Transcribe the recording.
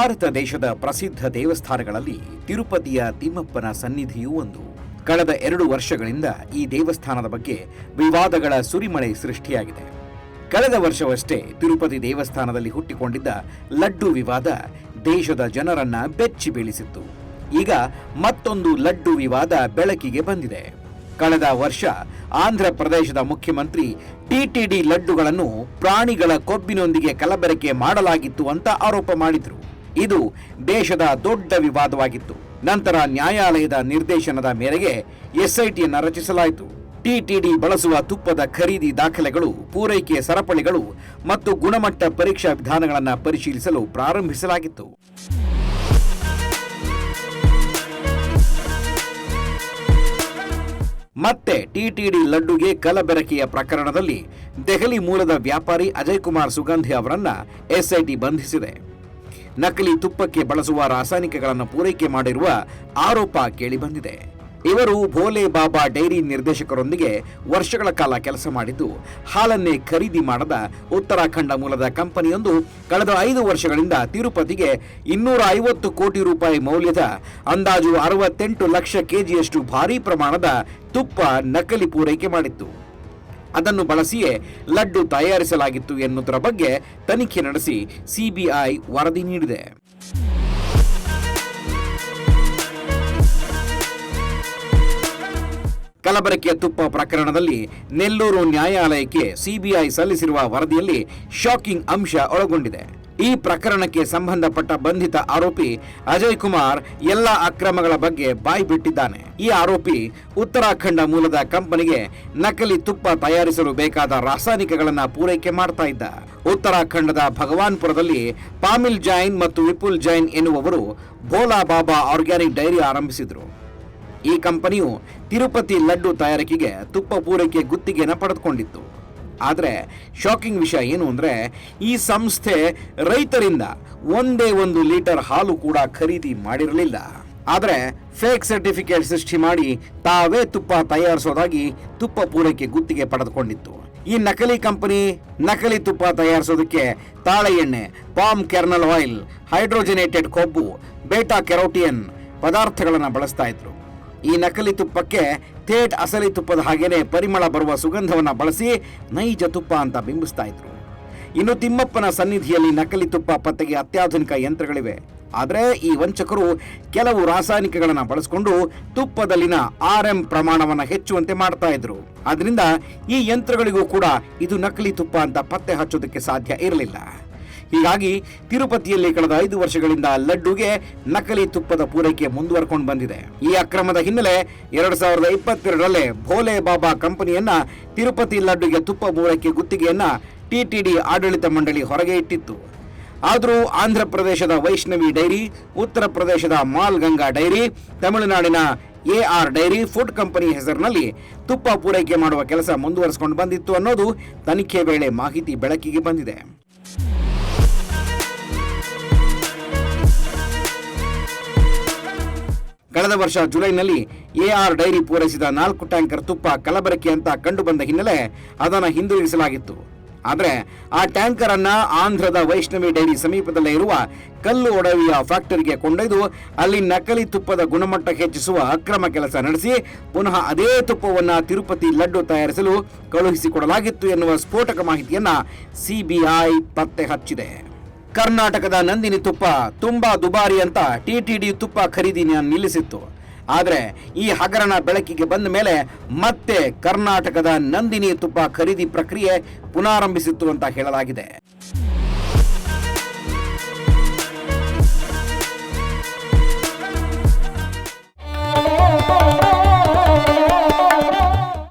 ಭಾರತ ದೇಶದ ಪ್ರಸಿದ್ಧ ದೇವಸ್ಥಾನಗಳಲ್ಲಿ ತಿರುಪತಿಯ ತಿಮ್ಮಪ್ಪನ ಸನ್ನಿಧಿಯೂ ಒಂದು. ಕಳೆದ 2 ವರ್ಷಗಳಿಂದ ಈ ದೇವಸ್ಥಾನದ ಬಗ್ಗೆ ವಿವಾದಗಳ ಸುರಿಮಳೆ ಸೃಷ್ಟಿಯಾಗಿದೆ. ಕಳೆದ ವರ್ಷವಷ್ಟೇ ತಿರುಪತಿ ದೇವಸ್ಥಾನದಲ್ಲಿ ಹುಟ್ಟಿಕೊಂಡಿದ್ದ ಲಡ್ಡು ವಿವಾದ ದೇಶದ ಜನರನ್ನ ಬೆಚ್ಚಿ ಬೀಳಿಸಿತ್ತು. ಈಗ ಮತ್ತೊಂದು ಲಡ್ಡು ವಿವಾದ ಬೆಳಕಿಗೆ ಬಂದಿದೆ. ಕಳೆದ ವರ್ಷ ಆಂಧ್ರ ಪ್ರದೇಶದ ಮುಖ್ಯಮಂತ್ರಿ ಟಿಟಿಡಿ ಲಡ್ಡುಗಳನ್ನು ಪ್ರಾಣಿಗಳ ಕೊಬ್ಬಿನೊಂದಿಗೆ ಕಲಬೆರಕೆ ಮಾಡಲಾಗಿತ್ತು ಅಂತ ಆರೋಪ ಮಾಡಿದ್ರು. ಇದು ದೇಶದ ದೊಡ್ಡ ವಿವಾದವಾಗಿತ್ತು. ನಂತರ ನ್ಯಾಯಾಲಯದ ನಿರ್ದೇಶನದ ಮೇರೆಗೆ ಎಸ್ಐಟಿಯನ್ನು ರಚಿಸಲಾಯಿತು. ಟಿಟಿಡಿ ಬಳಸುವ ತುಪ್ಪದ ಖರೀದಿ ದಾಖಲೆಗಳು, ಪೂರೈಕೆ ಸರಪಳಿಗಳು ಮತ್ತು ಗುಣಮಟ್ಟ ಪರೀಕ್ಷಾ ವಿಧಾನಗಳನ್ನು ಪರಿಶೀಲಿಸಲು ಪ್ರಾರಂಭಿಸಲಾಗಿತ್ತು. ಮತ್ತೆ ಟಿಟಿಡಿ ಲಡ್ಡುಗೆ ಕಲಬೆರಕೆಯ ಪ್ರಕರಣದಲ್ಲಿ ದೆಹಲಿ ಮೂಲದ ವ್ಯಾಪಾರಿ ಅಜಯ್ ಕುಮಾರ್ ಸುಗಂಧಿ ಅವರನ್ನ ಎಸ್ಐಟಿ ಬಂಧಿಸಿದೆ. ನಕಲಿ ತುಪ್ಪಕ್ಕೆ ಬಳಸುವ ರಾಸಾಯನಿಕಗಳನ್ನು ಪೂರೈಕೆ ಮಾಡಿರುವ ಆರೋಪ ಕೇಳಿಬಂದಿದೆ. ಇವರು ಭೋಲೆ ಬಾಬಾ ಡೈರಿ ನಿರ್ದೇಶಕರೊಂದಿಗೆ ವರ್ಷಗಳ ಕಾಲ ಕೆಲಸ ಮಾಡಿದ್ದು, ಹಾಲನ್ನೇ ಖರೀದಿ ಮಾಡದ ಉತ್ತರಾಖಂಡ ಮೂಲದ ಕಂಪನಿಯೊಂದು ಕಳೆದ 5 ವರ್ಷಗಳಿಂದ ತಿರುಪತಿಗೆ 250 ಕೋಟಿ ರೂಪಾಯಿ ಮೌಲ್ಯದ ಅಂದಾಜು 68 ಲಕ್ಷ ಕೆಜಿಯಷ್ಟು ಭಾರೀ ಪ್ರಮಾಣದ ತುಪ್ಪ ನಕಲಿ ಪೂರೈಕೆ ಮಾಡಿತ್ತು. ಅದನ್ನು ಬಳಸಿಯೇ ಲಡ್ಡು ತಯಾರಿಸಲಾಗಿತ್ತು ಎನ್ನುವುದರ ಬಗ್ಗೆ ತನಿಖೆ ನಡೆಸಿ ಸಿಬಿಐ ವರದಿ ನೀಡಿದೆ. ಕಲಬೆರಕೆಯ ತುಪ್ಪ ಪ್ರಕರಣದಲ್ಲಿ ನೆಲ್ಲೂರು ನ್ಯಾಯಾಲಯಕ್ಕೆ ಸಿಬಿಐ ಸಲ್ಲಿಸಿರುವ ವರದಿಯಲ್ಲಿ ಶಾಕಿಂಗ್ ಅಂಶ ಒಳಗೊಂಡಿದೆ. ಈ ಪ್ರಕರಣಕ್ಕೆ ಸಂಬಂಧಪಟ್ಟ ಬಂಧಿತ ಆರೋಪಿ ಅಜಯ್ ಕುಮಾರ್ ಎಲ್ಲ ಅಕ್ರಮಗಳ ಬಗ್ಗೆ ಬಾಯ್ಬಿಟ್ಟಿದ್ದಾನೆ. ಈ ಆರೋಪಿ ಉತ್ತರಾಖಂಡ ಮೂಲದ ಕಂಪನಿಗೆ ನಕಲಿ ತುಪ್ಪ ತಯಾರಿಸಲು ಬೇಕಾದ ರಾಸಾಯನಿಕಗಳನ್ನು ಪೂರೈಕೆ ಮಾಡ್ತಾ ಇದ್ದ. ಉತ್ತರಾಖಂಡದ ಭಗವಾನ್ಪುರದಲ್ಲಿ ಪಾಮಿಲ್ ಜೈನ್ ಮತ್ತು ವಿಪುಲ್ ಜೈನ್ ಎನ್ನುವವರು ಭೋಲಾ ಬಾಬಾ ಆರ್ಗ್ಯಾನಿಕ್ ಡೈರಿ ಆರಂಭಿಸಿದ್ರು. ಈ ಕಂಪನಿಯು ತಿರುಪತಿ ಲಡ್ಡು ತಯಾರಿಕೆಗೆ ತುಪ್ಪ ಪೂರೈಕೆ ಗುತ್ತಿಗೆಯನ್ನು ಪಡೆದುಕೊಂಡಿತ್ತು. ಆದರೆ ಶಾಕಿಂಗ್ ವಿಷಯ ಏನು ಅಂದರೆ, ಈ ಸಂಸ್ಥೆ ರೈತರಿಂದ 1 ಲೀಟರ್ ಹಾಲು ಕೂಡ ಖರೀದಿ ಮಾಡಿರಲಿಲ್ಲ. ಆದರೆ ಫೇಕ್ ಸರ್ಟಿಫಿಕೇಟ್ ಸೃಷ್ಟಿ ಮಾಡಿ ತಾವೇ ತುಪ್ಪ ತಯಾರಿಸೋದಾಗಿ ತುಪ್ಪ ಪೂರೈಕೆ ಗುತ್ತಿಗೆ ಪಡೆದುಕೊಂಡಿತ್ತು. ಈ ನಕಲಿ ಕಂಪನಿ ನಕಲಿ ತುಪ್ಪ ತಯಾರಿಸೋದಕ್ಕೆ ತಾಳೆ ಎಣ್ಣೆ, ಪಾಮ್ ಕೆರ್ನಲ್ ಆಯಿಲ್, ಹೈಡ್ರೋಜನೇಟೆಡ್ ಕೊಬ್ಬು, ಬೇಟಾ ಕೆರೋಟಿಯನ್ ಪದಾರ್ಥಗಳನ್ನು ಬಳಸ್ತಾ ಇದ್ರು. ಈ ನಕಲಿ ತುಪ್ಪಕ್ಕೆ ಥೇಟ್ ಅಸಲಿ ತುಪ್ಪದ ಹಾಗೇನೆ ಪರಿಮಳ ಬರುವ ಸುಗಂಧವನ್ನು ಬಳಸಿ ನೈಜ ತುಪ್ಪ ಅಂತ ಬಿಂಬಿಸ್ತಾ ಇದ್ರು. ಇನ್ನು ತಿಮ್ಮಪ್ಪನ ಸನ್ನಿಧಿಯಲ್ಲಿ ನಕಲಿ ತುಪ್ಪ ಪತ್ತೆಗೆ ಅತ್ಯಾಧುನಿಕ ಯಂತ್ರಗಳಿವೆ. ಆದರೆ ಈ ವಂಚಕರು ಕೆಲವು ರಾಸಾಯನಿಕಗಳನ್ನು ಬಳಸಿಕೊಂಡು ತುಪ್ಪದಲ್ಲಿನ RM ಪ್ರಮಾಣವನ್ನು ಹೆಚ್ಚುವಂತೆ ಮಾಡ್ತಾ ಇದ್ರು. ಆದ್ರಿಂದ ಈ ಯಂತ್ರಗಳಿಗೂ ಕೂಡ ಇದು ನಕಲಿ ತುಪ್ಪ ಅಂತ ಪತ್ತೆ ಹಚ್ಚೋದಕ್ಕೆ ಸಾಧ್ಯ ಇರಲಿಲ್ಲ. ಹೀಗಾಗಿ ತಿರುಪತಿಯಲ್ಲಿ ಕಳೆದ 5 ವರ್ಷಗಳಿಂದ ಲಡ್ಡುಗೆ ನಕಲಿ ತುಪ್ಪದ ಪೂರೈಕೆ ಮುಂದುವರ್ಕೊಂಡು ಬಂದಿದೆ. ಈ ಅಕ್ರಮದ ಹಿನ್ನೆಲೆ 2022ರಲ್ಲೇ ಭೋಲೆ ಬಾಬಾ ಕಂಪನಿಯನ್ನ ತಿರುಪತಿ ಲಡ್ಡುಗೆ ತುಪ್ಪ ಪೂರೈಕೆ ಗುತ್ತಿಗೆಯನ್ನ ಟಿಟಿಡಿ ಆಡಳಿತ ಮಂಡಳಿ ಹೊರಗೆ ಇಟ್ಟಿತ್ತು. ಆದರೂ ಆಂಧ್ರ ಪ್ರದೇಶದ ವೈಷ್ಣವಿ ಡೈರಿ, ಉತ್ತರ ಪ್ರದೇಶದ ಮಾಲ್ ಗಂಗಾ ಡೈರಿ, ತಮಿಳುನಾಡಿನ AR ಡೈರಿ ಫುಡ್ ಕಂಪನಿ ಹೆಸರಿನಲ್ಲಿ ತುಪ್ಪ ಪೂರೈಕೆ ಮಾಡುವ ಕೆಲಸ ಮುಂದುವರಿಸಿಕೊಂಡು ಬಂದಿತ್ತು ಅನ್ನೋದು ತನಿಖೆ ವೇಳೆ ಮಾಹಿತಿ ಬೆಳಕಿಗೆ ಬಂದಿದೆ. ಕಳೆದ ವರ್ಷ ಜುಲೈನಲ್ಲಿ AR ಡೈರಿ ಪೂರೈಸಿದ 4 ಟ್ಯಾಂಕರ್ ತುಪ್ಪ ಕಲಬೆರಕೆ ಅಂತ ಕಂಡುಬಂದ ಹಿನ್ನೆಲೆ ಅದನ್ನು ಹಿಂದಿರುಗಿಸಲಾಗಿತ್ತು. ಆದರೆ ಆ ಟ್ಯಾಂಕರ್ ಅನ್ನ ಆಂಧ್ರದ ವೈಷ್ಣವಿ ಡೈರಿ ಸಮೀಪದಲ್ಲೇ ಇರುವ ಕಲ್ಲು ಒಡವೆಯ ಫ್ಯಾಕ್ಟರಿಗೆ ಕೊಂಡೊಯ್ದು ಅಲ್ಲಿ ನಕಲಿ ತುಪ್ಪದ ಗುಣಮಟ್ಟ ಹೆಚ್ಚಿಸುವ ಅಕ್ರಮ ಕೆಲಸ ನಡೆಸಿ ಪುನಃ ಅದೇ ತುಪ್ಪವನ್ನು ತಿರುಪತಿ ಲಡ್ಡು ತಯಾರಿಸಲು ಕಳುಹಿಸಿಕೊಡಲಾಗಿತ್ತು ಎನ್ನುವ ಸ್ಫೋಟಕ ಮಾಹಿತಿಯನ್ನ ಸಿಬಿಐ ಪತ್ತೆ ಹಚ್ಚಿದೆ. ಕರ್ನಾಟಕದ ನಂದಿನಿ ತುಪ್ಪ ತುಂಬಾ ದುಬಾರಿ ಅಂತ ಟಿಟಿಡಿ ತುಪ್ಪ ಖರೀದಿನ ನಿಲ್ಲಿಸಿತ್ತು. ಆದರೆ ಈ ಹಗರಣ ಬೆಳಕಿಗೆ ಬಂದ ಮೇಲೆ ಮತ್ತೆ ಕರ್ನಾಟಕದ ನಂದಿನಿ ತುಪ್ಪ ಖರೀದಿ ಪ್ರಕ್ರಿಯೆ ಪುನರಾರಂಭಿಸಿತ್ತು ಅಂತ ಹೇಳಲಾಗಿದೆ.